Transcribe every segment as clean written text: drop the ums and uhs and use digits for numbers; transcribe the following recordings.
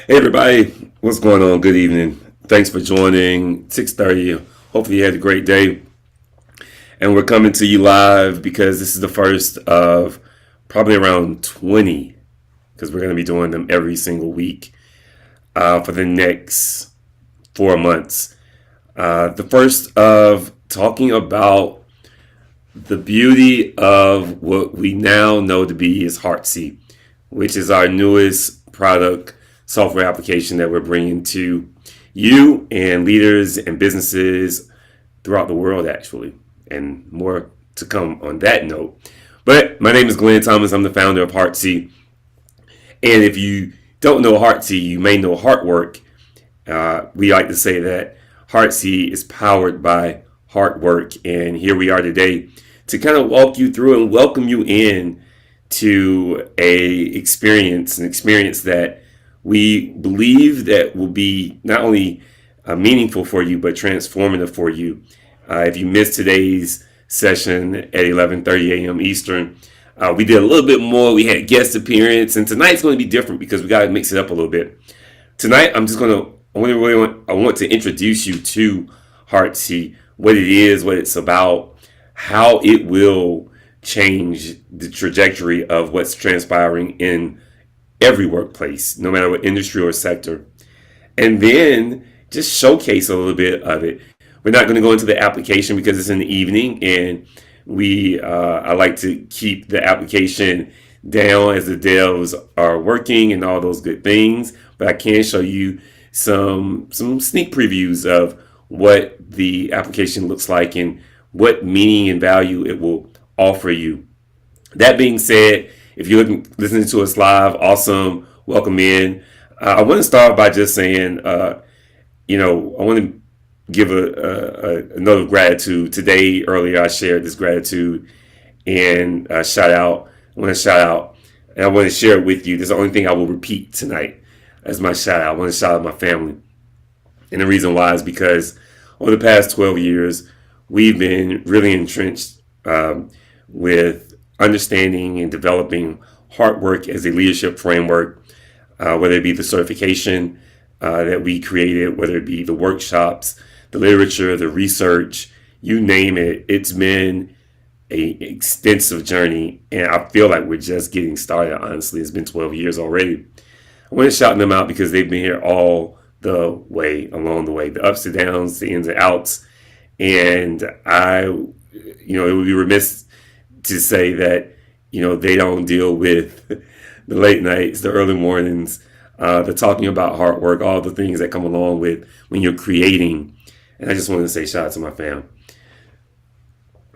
Hey everybody, what's going on? Good evening. Thanks for joining. 6:30. Hopefully you had a great day. And we're coming to you live because this is the first of probably around 20, because we're going to be doing them every single week for the next 4 months. The first of talking about the beauty of what we now know to be is heartsy, which is our newest product software application that we're bringing to you and leaders and businesses throughout the world, actually, and more to come on that note. But my name is Glenn Thomas. I'm the founder of heartsy. And if you don't know heartsy, you may know Heartwork. We like to say that heartsy is powered by hard work. And here we are today to kind of walk you through and welcome you in to an experience that we believe that will be not only meaningful for you, but transformative for you. If you missed today's session at 11:30 a.m. Eastern, we did a little bit more. We had guest appearance, and tonight's going to be different because we got to mix it up a little bit. Tonight, I want to introduce you to Heartsy, what it is, what it's about, how it will change the trajectory of what's transpiring in every workplace, no matter what industry or sector. And then just showcase a little bit of it. We're not going to go into the application because it's in the evening, and I like to keep the application down as the devs are working and all those good things. But I can show you some sneak previews of what the application looks like and what meaning and value it will offer you. That being said, if you're listening to us live, awesome, welcome in. I want to start by just saying, I want to give a note of gratitude. Today, earlier, I shared this gratitude and shout out. I want to shout out, and I want to share it with you. This is the only thing I will repeat tonight as my shout out. I want to shout out my family. And the reason why is because over the past 12 years, we've been really entrenched with understanding and developing hard work as a leadership framework, whether it be the certification that we created, whether it be the workshops, the literature, the research, you name it. It's been an extensive journey, and I feel like we're just getting started, honestly. It's been 12 years already. I want to shout them out because they've been here all along the way, the ups and downs, the ins and outs. And it would be remiss to say that, they don't deal with the late nights, the early mornings, the talking about hard work, all the things that come along with when you're creating. And I just wanted to say shout out to my fam.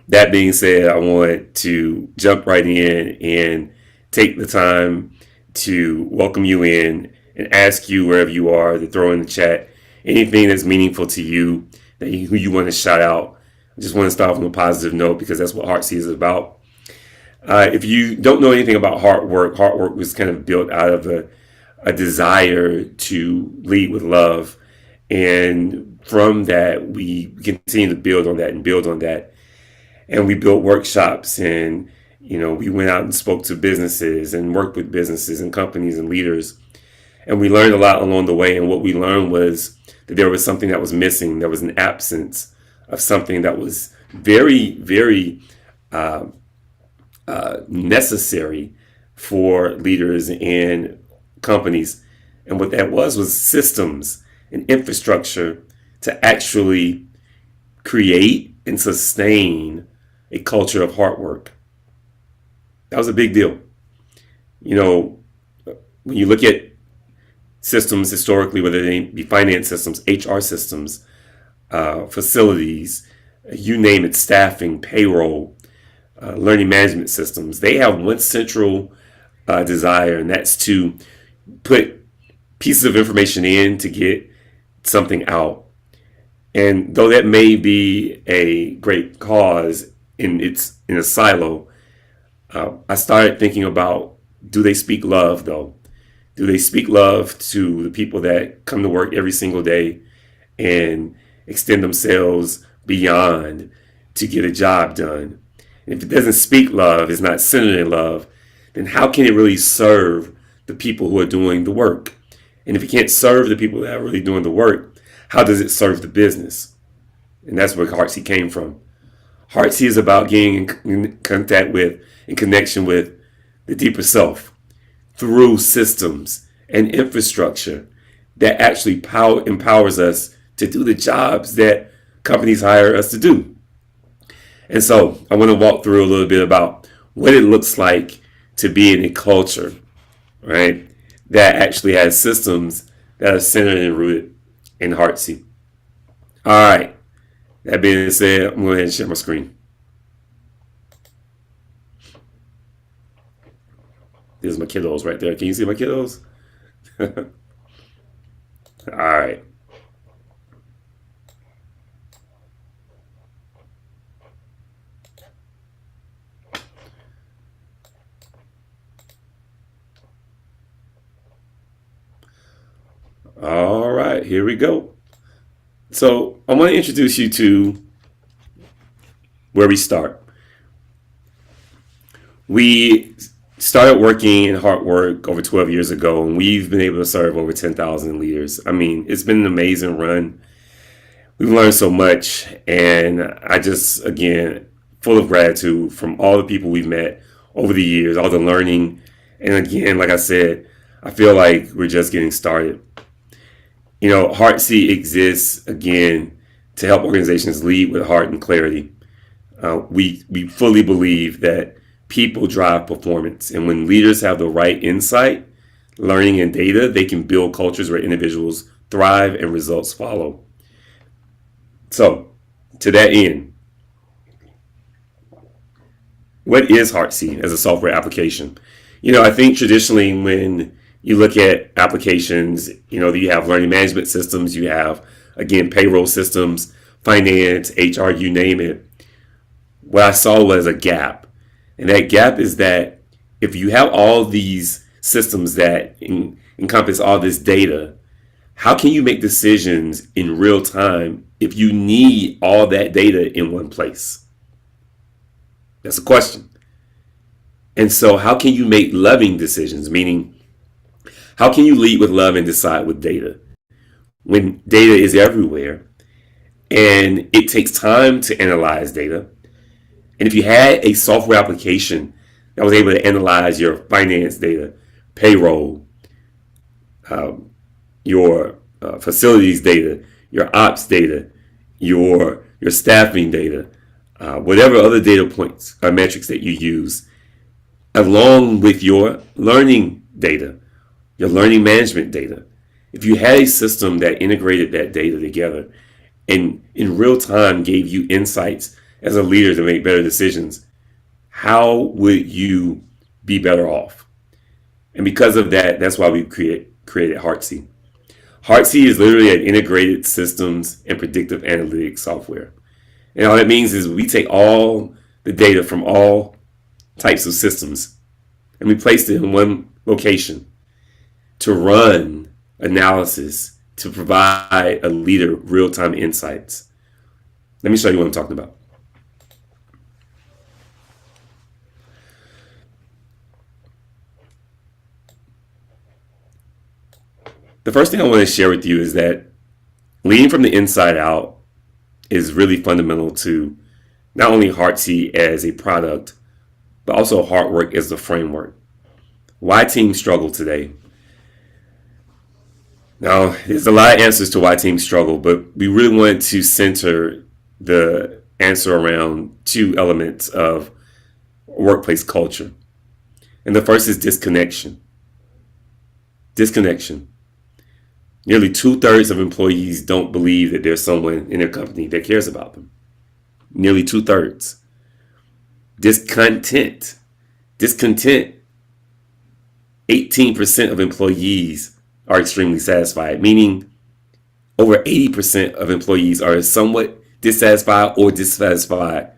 That being said, I want to jump right in and take the time to welcome you in and ask you wherever you are to throw in the chat anything that's meaningful to you, who you want to shout out. I just want to start off on a positive note because that's what heartsy is about. If you don't know anything about hard work was kind of built out of a desire to lead with love. And from that, we continue to build on that and build on that. And we built workshops and, we went out and spoke to businesses and worked with businesses and companies and leaders. And we learned a lot along the way. And what we learned was that there was something that was missing. There was an absence of something that was very, very necessary for leaders and companies. And what that was systems and infrastructure to actually create and sustain a culture of hard work. That was a big deal. When you look at systems historically, whether they be finance systems, HR systems, facilities, you name it, staffing, payroll, learning management systems, they have one central desire, and that's to put pieces of information in to get something out. And though that may be a great cause in a silo, I started thinking about, do they speak love though? Do they speak love to the people that come to work every single day and extend themselves beyond to get a job done? And if it doesn't speak love, it's not centered in love, then how can it really serve the people who are doing the work? And if it can't serve the people that are really doing the work, how does it serve the business? And that's where heartsy came from. Heartsy is about getting in contact with, in connection with the deeper self through systems and infrastructure that actually empowers us to do the jobs that companies hire us to do. And so I want to walk through a little bit about what it looks like to be in a culture, right, that actually has systems that are centered and rooted in heartsy. All right. That being said, I'm going to go ahead and share my screen. There's my kiddos right there. Can you see my kiddos? All right. All right, here we go. So I want to introduce you to where we start. We started working in hard work over 12 years ago, and we've been able to serve over 10,000 leaders. I mean, it's been an amazing run. We've learned so much, and I just, again, full of gratitude from all the people we've met over the years, all the learning. And again, like I said, I feel like we're just getting started. Heartsy exists, again, to help organizations lead with heart and clarity. We fully believe that people drive performance. And when leaders have the right insight, learning, and data, they can build cultures where individuals thrive and results follow. So, to that end, what is heartsy as a software application? I think traditionally when you look at applications, you have learning management systems, you have, again, payroll systems, finance, HR, you name it. What I saw was a gap. And that gap is that if you have all these systems that encompass all this data, how can you make decisions in real time if you need all that data in one place? That's a question. And so how can you make loving decisions? Meaning, how can you lead with love and decide with data when data is everywhere and it takes time to analyze data? And if you had a software application that was able to analyze your finance data, payroll, your facilities data, your ops data, your staffing data, whatever other data points or metrics that you use, along with your learning data, your learning management data. If you had a system that integrated that data together and in real time gave you insights as a leader to make better decisions, how would you be better off? And because of that, that's why we created heartsy. Heartsy is literally an integrated systems and predictive analytics software. And all that means is we take all the data from all types of systems and we place it in one location to run analysis to provide a leader real-time insights. Let me show you what I'm talking about. The first thing I want to share with you is that leading from the inside out is really fundamental to not only heartsy as a product, but also hard work as the framework. Why teams struggle today? Now, there's a lot of answers to why teams struggle, but we really want to center the answer around two elements of workplace culture. And the first is disconnection. Disconnection. Nearly 2/3 of employees don't believe that there's someone in their company that cares about them. Nearly 2/3. Discontent. 18% of employees are extremely satisfied, meaning over 80% of employees are somewhat dissatisfied or dissatisfied.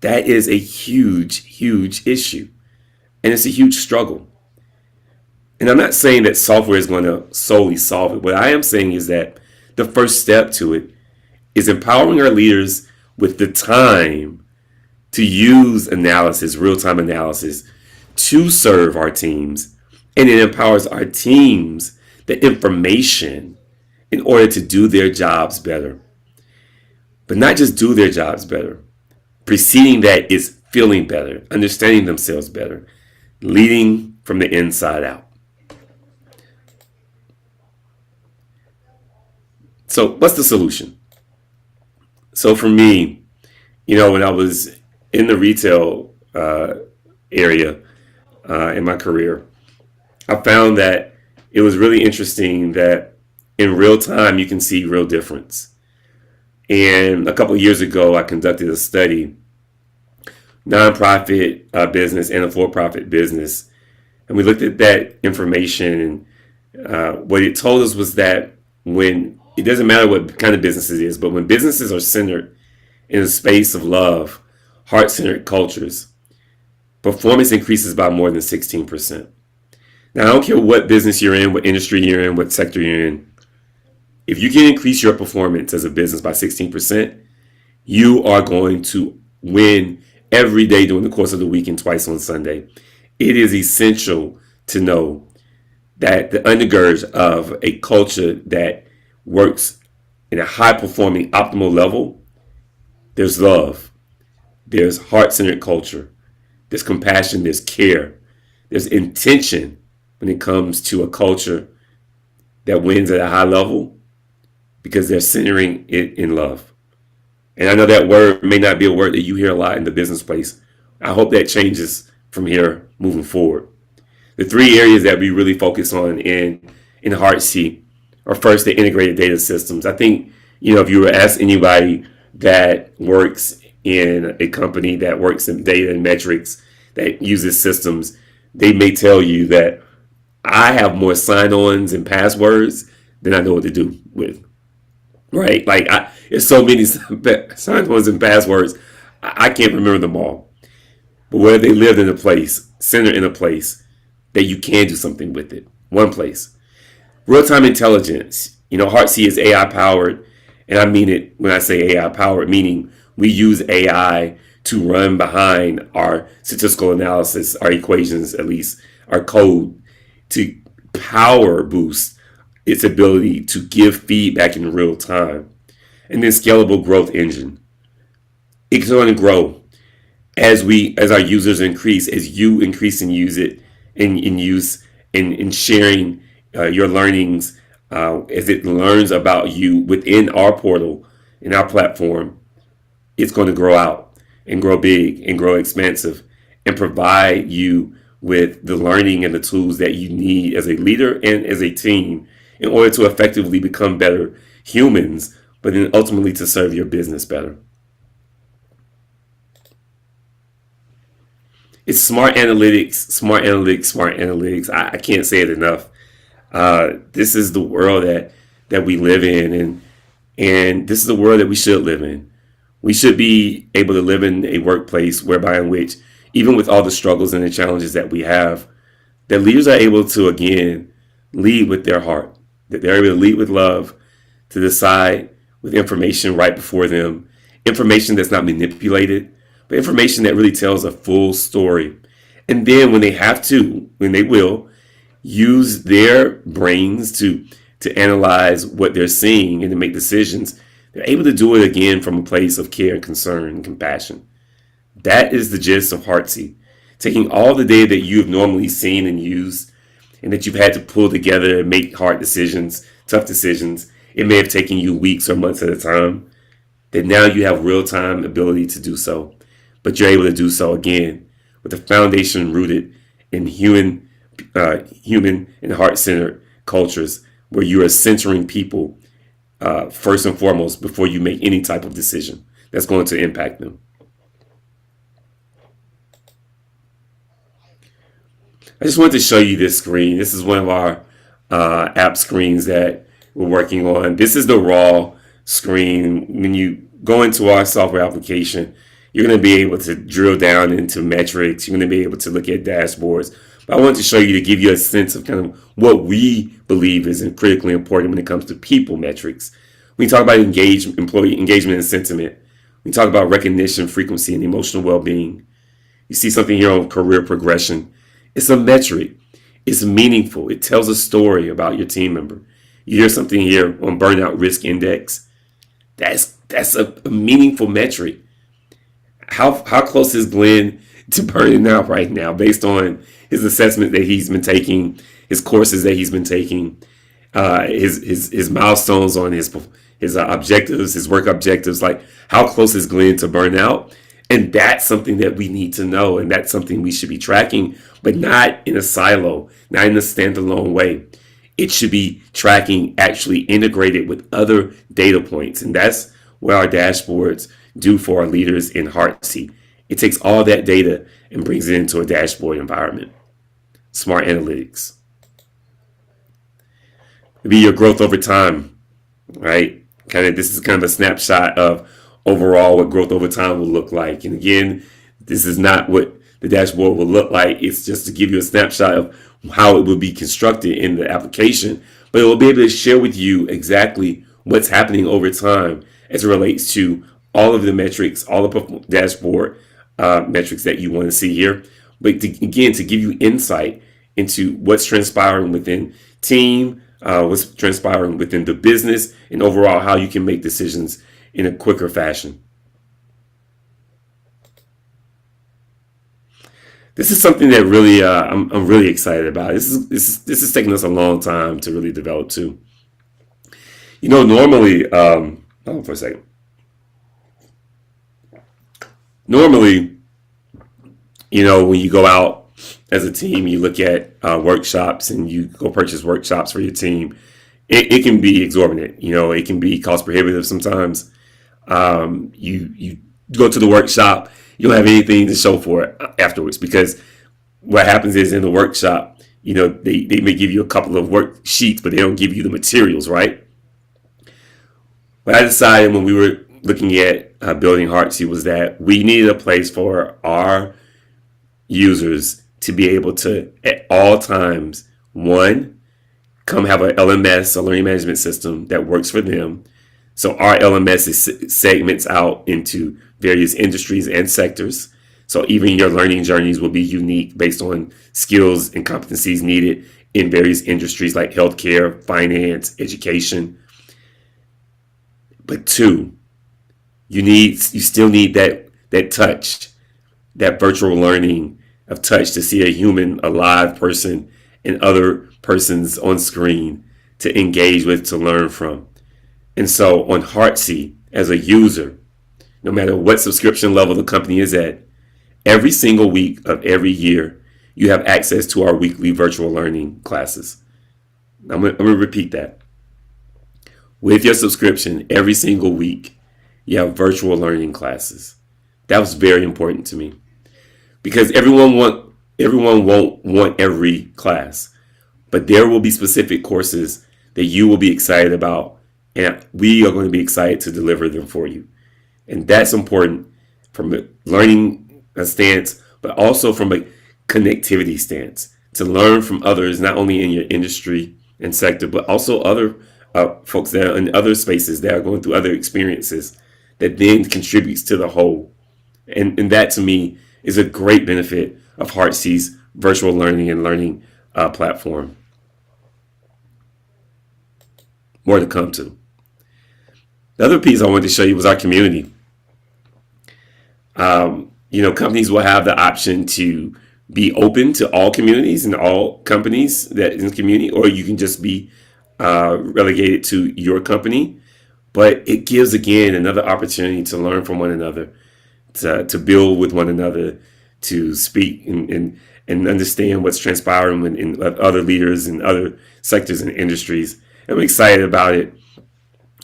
That is a huge, huge issue. And it's a huge struggle. And I'm not saying that software is going to solely solve it. What I am saying is that the first step to it is empowering our leaders with the time to use analysis, real-time analysis, to serve our teams. And it empowers our teams the information in order to do their jobs better. But not just do their jobs better. Preceding that is feeling better, understanding themselves better, leading from the inside out. So what's the solution? So for me, when I was in the retail area in my career, I found that it was really interesting that in real time you can see real difference. And a couple of years ago, I conducted a study, nonprofit business and a for-profit business, and we looked at that information. And what it told us was that when it doesn't matter what kind of business it is, but when businesses are centered in a space of love, heart-centered cultures, performance increases by more than 16%. Now, I don't care what business you're in, what industry you're in, what sector you're in. If you can increase your performance as a business by 16%, you are going to win every day during the course of the week and twice on Sunday. It is essential to know that the undergird of a culture that works in a high-performing, optimal level, there's love, there's heart-centered culture, there's compassion, there's care, there's intention when it comes to a culture that wins at a high level because they're centering it in love. And I know that word may not be a word that you hear a lot in the business place. I hope that changes from here moving forward. The three areas that we really focus on in heartsy are first the integrated data systems. I think, if you were to ask anybody that works in a company that works in data and metrics that uses systems, they may tell you that I have more sign-ons and passwords than I know what to do with. Right? Like, there's so many sign-ons and passwords, I can't remember them all. But where they live in a place, centered in a place that you can do something with it. One place. Real-time intelligence. heartsy is AI powered, and I mean it when I say AI powered, meaning we use AI to run behind our statistical analysis, our equations, at least our code, to power boost its ability to give feedback in real time. And then scalable growth engine. It's going to grow as our users increase, as you increase and use it in use in sharing your learnings As it learns about you within our portal, in our platform, it's going to grow out and grow big and grow expansive and provide you with the learning and the tools that you need as a leader and as a team in order to effectively become better humans, but then ultimately to serve your business better. It's smart analytics, smart analytics, smart analytics. I can't say it enough. This is the world that we live in, and this is the world that we should live in. We should be able to live in a workplace whereby in which, even with all the struggles and the challenges that we have, that leaders are able to again lead with their heart, that they're able to lead with love, to decide with information right before them, information that's not manipulated, but information that really tells a full story. And then when they have to, when they will, use their brains to analyze what they're seeing and to make decisions, they're able to do it again from a place of care and concern and compassion. That is the gist of heartsy. Taking all the data that you've normally seen and used and that you've had to pull together and make hard decisions, tough decisions. It may have taken you weeks or months at a time. That now you have real time ability to do so. But you're able to do so again with a foundation rooted in human and heart centered cultures where you are centering people first and foremost before you make any type of decision that's going to impact them. I just wanted to show you this screen. This is one of our app screens that we're working on. This is the raw screen. When you go into our software application, you're going to be able to drill down into metrics. You're going to be able to look at dashboards. But I wanted to show you to give you a sense of kind of what we believe is critically important when it comes to people metrics. We talk about employee engagement and sentiment. We talk about recognition, frequency, and emotional well-being. You see something here on career progression. It's a metric. It's meaningful. It tells a story about your team member. You hear something here on burnout risk index. That's a meaningful metric. How close is Glenn to burning out right now based on his assessment that he's been taking, his courses that he's been taking, his milestones on his objectives, his work objectives? Like, how close is Glenn to burnout? And that's something that we need to know, and that's something we should be tracking, but not in a silo, not in a standalone way. It should be tracking actually integrated with other data points, and that's what our dashboards do for our leaders in heartsy. It takes all that data and brings it into a dashboard environment. Smart analytics. It'll be your growth over time, right? This is kind of a snapshot of overall what growth over time will look like. And again, this is not what the dashboard will look like. It's just to give you a snapshot of how it will be constructed in the application, but it will be able to share with you exactly what's happening over time as it relates to all of the metrics, all the dashboard metrics that you want to see here. But again, to give you insight into what's transpiring within team, what's transpiring within the business, and overall how you can make decisions in a quicker fashion. This is something that really I'm really excited about. This is taking us a long time to really develop too. Normally, hold on for a second. Normally, when you go out as a team, you look at workshops and you go purchase workshops for your team. It can be exorbitant. It can be cost prohibitive sometimes. You go to the workshop, you don't have anything to show for it afterwards, because what happens is in the workshop, they may give you a couple of worksheets, but they don't give you the materials, right? But I decided when we were looking at building Heartsy was that we needed a place for our users to be able to, at all times, one, come have a LMS, a learning management system that works for them. So our LMS is segments out into various industries and sectors. So even your learning journeys will be unique based on skills and competencies needed in various industries like healthcare, finance, education. But two, you still need that touch, that virtual learning of touch, to see a human, a live person and other persons on screen, to engage with, to learn from. And so on heartsy, as a user, no matter what subscription level the company is at, every single week of every year, you have access to our weekly virtual learning classes. I'm going to repeat that. With your subscription, every single week, you have virtual learning classes. That was very important to me because everyone won't want every class, but there will be specific courses that you will be excited about, and we are going to be excited to deliver them for you. And that's important from a learning stance, but also from a connectivity stance, to learn from others, not only in your industry and sector, but also other folks that are in other spaces that are going through other experiences that then contributes to the whole. And that to me is a great benefit of heartsy's virtual learning and learning platform. More to come to. The other piece I wanted to show you was our community. Companies will have the option to be open to all communities and all companies that in the community, or you can just be relegated to your company. But it gives, again, another opportunity to learn from one another, to build with one another, to speak and understand what's transpiring in other leaders in other sectors and industries. I'm excited about it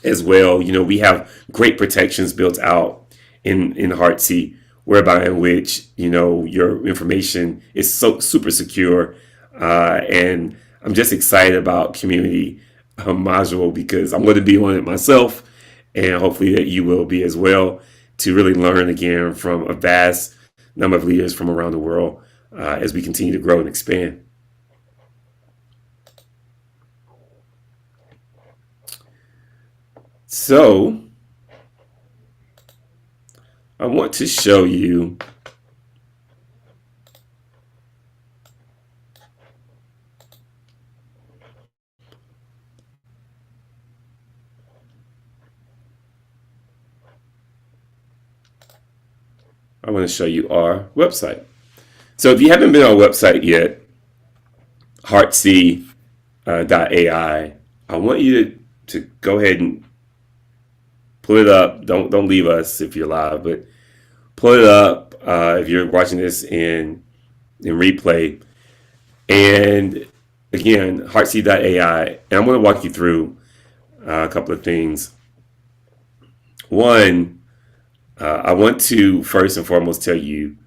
as well. We have great protections built out in heartsy, whereby in which your information is so super secure, and I'm just excited about community module because I'm going to be on it myself, and hopefully that you will be as well, to really learn again from a vast number of leaders from around the world as we continue to grow and expand. So I want to show you our website. So if you haven't been on our website yet, heartsy.ai, I want you to go ahead and pull it up. Don't leave us if you're live, but pull it up if you're watching this in replay. And again, heartsy.ai, and I'm going to walk you through a couple of things. One, I want to first and foremost tell you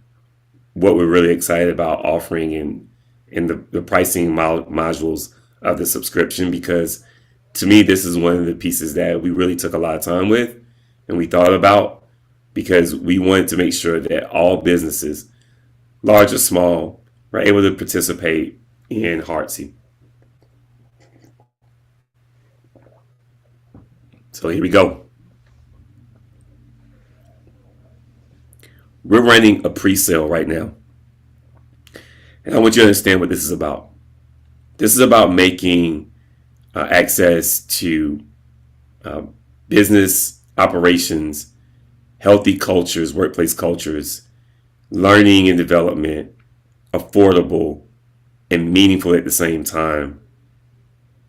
what we're really excited about offering in the pricing modules of the subscription, because to me, this is one of the pieces that we really took a lot of time with and we thought about, because we wanted to make sure that all businesses, large or small, were able to participate in heartsy. So here we go. We're running a pre-sale right now. And I want you to understand what this is about. This is about making access to business operations, healthy cultures, workplace cultures, learning and development, affordable and meaningful at the same time.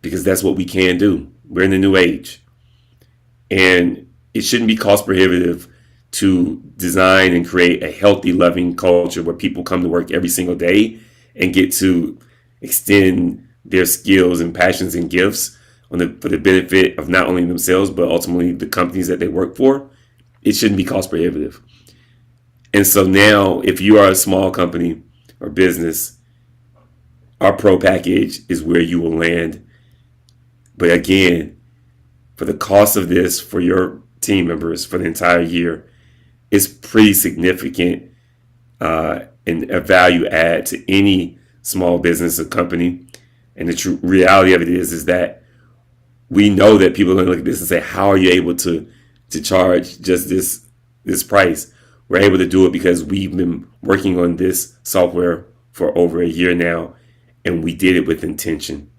Because that's what we can do. We're in the new age. And it shouldn't be cost prohibitive to design and create a healthy, loving culture where people come to work every single day and get to extend their skills and passions and gifts for the benefit of not only themselves, but ultimately the companies that they work for. It shouldn't be cost prohibitive. And so now, if you are a small company or business, our pro package is where you will land. But again, for the cost of this for your team members for the entire year, is pretty significant and a value add to any small business or company. And the true reality of it is that we know that people are going to look at this and say, how are you able to charge just this price? We're able to do it because we've been working on this software for over a year now, and we did it with intention.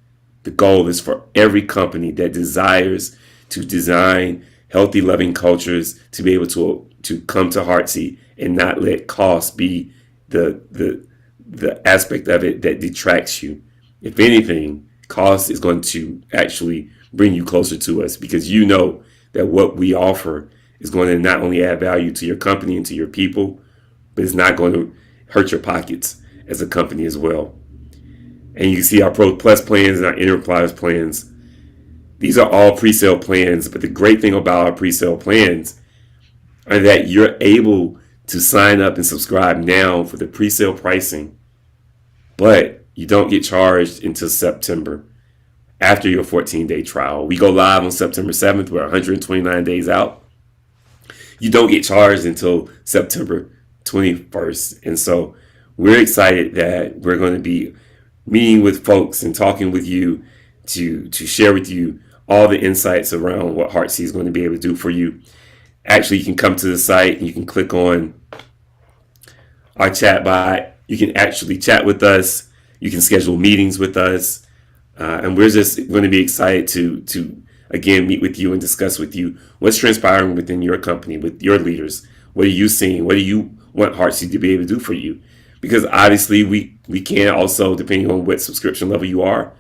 The goal is for every company that desires to design healthy, loving cultures to be able to come to heartsy and not let cost be the aspect of it that detracts you. If anything, cost is going to actually bring you closer to us, because you know that what we offer is going to not only add value to your company and to your people, but it's not going to hurt your pockets as a company as well. And you can see our Pro Plus plans and our Enterprise plans. These are all pre-sale plans, but the great thing about our pre-sale plans are that you're able to sign up and subscribe now for the pre-sale pricing, but you don't get charged until September after your 14-day trial. We go live on September 7th. We're 129 days out. You don't get charged until September 21st. And so we're excited that we're going to be meeting with folks and talking with you to share with you all the insights around what heartsy is going to be able to do for you. Actually, you can come to the site and you can click on our chat bot. You can actually chat with us. You can schedule meetings with us. And we're just going to be excited to again meet with you and discuss with you what's transpiring within your company, with your leaders. What are you seeing? What do you want heartsy to be able to do for you? Because obviously we can also, depending on what subscription level you are,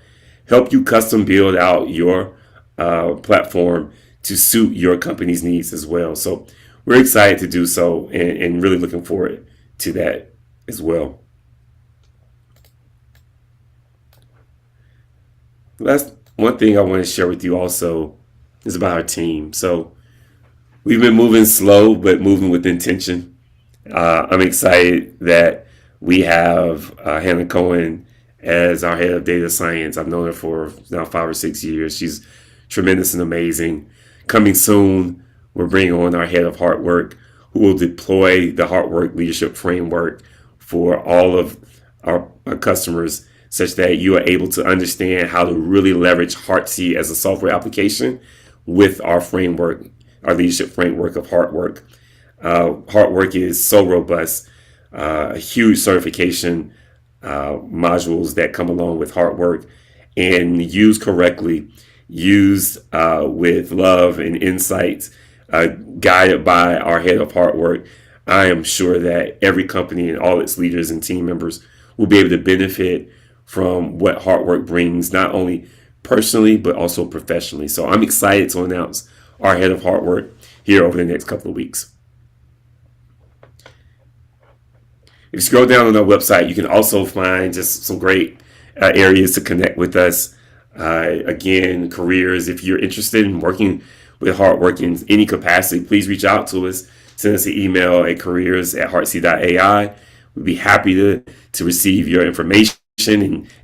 help you custom build out your platform to suit your company's needs as well. So we're excited to do so, and really looking forward to that as well. That's one thing I want to share with you also is about our team. So we've been moving slow, but moving with intention. I'm excited that we have Hannah Cohen as our head of data science. I've known her for now 5 or 6 years. She's tremendous and amazing. Coming soon, we're bringing on our head of hard work, who will deploy the hard work leadership framework for all of our customers, such that you are able to understand how to really leverage heartsy as a software application with our framework, our leadership framework of hard work. Hard work is so robust, a huge certification modules that come along with hard work, and used correctly, used with love and insights, guided by our head of hard work. I am sure that every company and all its leaders and team members will be able to benefit from what hard work brings, not only personally, but also professionally. So I'm excited to announce our head of hard work here over the next couple of weeks. If you scroll down on our website, you can also find just some great areas to connect with us. Again, careers. If you're interested in working with hard work in any capacity, please reach out to us. Send us an email at careers@heartsy.ai. We'd be happy to receive your information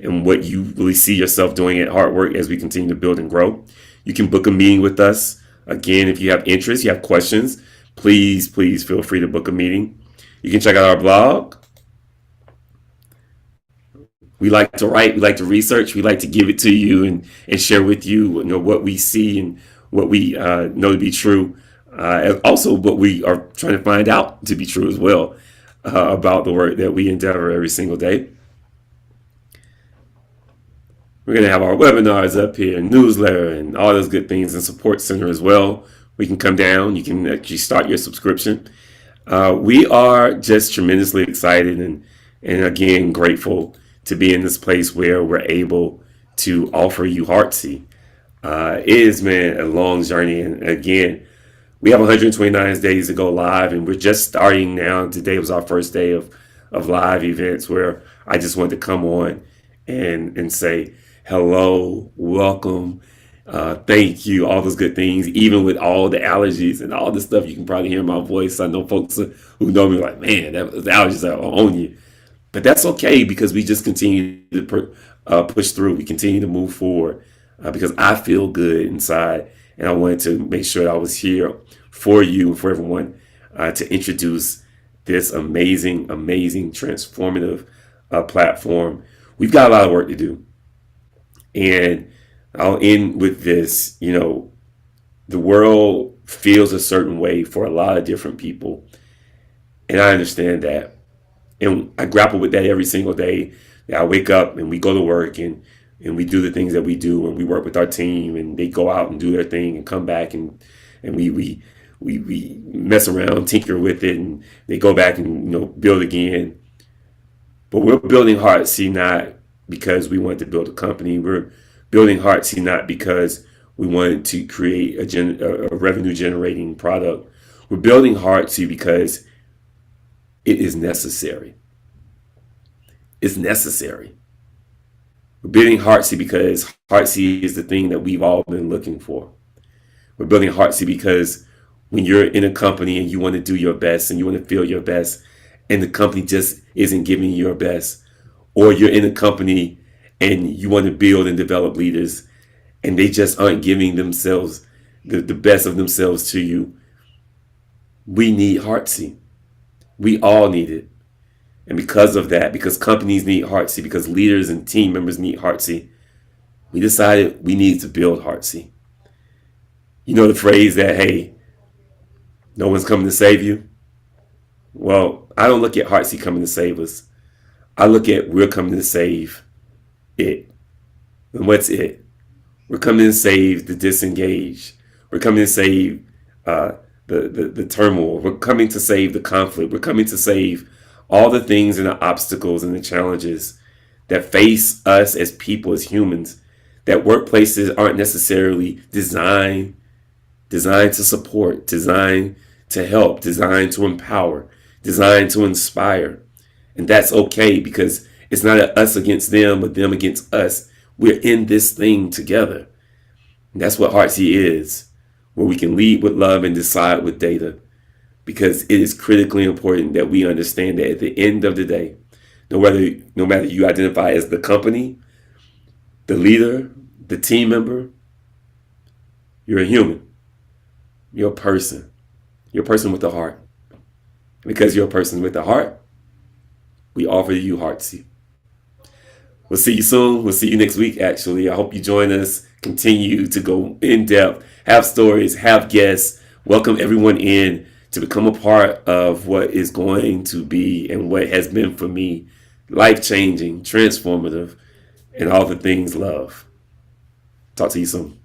and what you really see yourself doing at hard work as we continue to build and grow. You can book a meeting with us. Again, if you have interest, you have questions, please feel free to book a meeting. You can check out our blog. We like to write, we like to research, we like to give it to you and share with you, what we see and what we know to be true. And also what we are trying to find out to be true as well about the work that we endeavor every single day. We're going to have our webinars up here, newsletter, and all those good things, and support center as well. We can come down. You can actually start your subscription. We are just tremendously excited and again, grateful to be in this place where we're able to offer you heartsy. It has been a long journey. And again, we have 129 days to go live, and we're just starting now. Today was our first day of live events, where I just wanted to come on and say, hello, welcome, thank you, all those good things. Even with all the allergies and all the stuff, you can probably hear my voice. I know folks who know me like, man, the allergies are on you. But that's okay, because we just continue to push through. We continue to move forward because I feel good inside. And I wanted to make sure I was here for you and for everyone to introduce this amazing, transformative platform. We've got a lot of work to do. And I'll end with this. The world feels a certain way for a lot of different people. And I understand that. And I grapple with that every single day. I wake up and we go to work and we do the things that we do, and we work with our team, and they go out and do their thing and come back and we mess around, tinker with it, and they go back and build again. But we're building heartsy not because we want to build a company. We're Building heartsy not because we wanted to create a revenue generating product. We're building heartsy because it is necessary. It's necessary. We're building heartsy because heartsy is the thing that we've all been looking for. We're building heartsy because when you're in a company and you want to do your best and you want to feel your best, and the company just isn't giving you your best, or you're in a company and you want to build and develop leaders and they just aren't giving themselves the best of themselves to you, we need heartsy. We all need it. And because of that, because companies need heartsy, because leaders and team members need heartsy, we decided we need to build heartsy. You know the phrase that, hey, no one's coming to save you? Well, I don't look at heartsy coming to save us. I look at we're coming to save it. And what's it? We're coming to save the disengaged. We're coming to save the turmoil. We're coming to save the conflict. We're coming to save all the things and the obstacles and the challenges that face us as people, as humans, that workplaces aren't necessarily designed to support, designed to help, designed to empower, designed to inspire. And that's okay because it's not us against them, but them against us. We're in this thing together. And that's what heartsy is, where we can lead with love and decide with data. Because it is critically important that we understand that at the end of the day, no matter you identify as the company, the leader, the team member, you're a human. You're a person. You're a person with a heart. Because you're a person with a heart, we offer you heartsy. We'll see you soon. We'll see you next week, actually. I hope you join us. Continue to go in depth, have stories, have guests, welcome everyone in to become a part of what is going to be and what has been for me life-changing, transformative, and all the things love. Talk to you soon.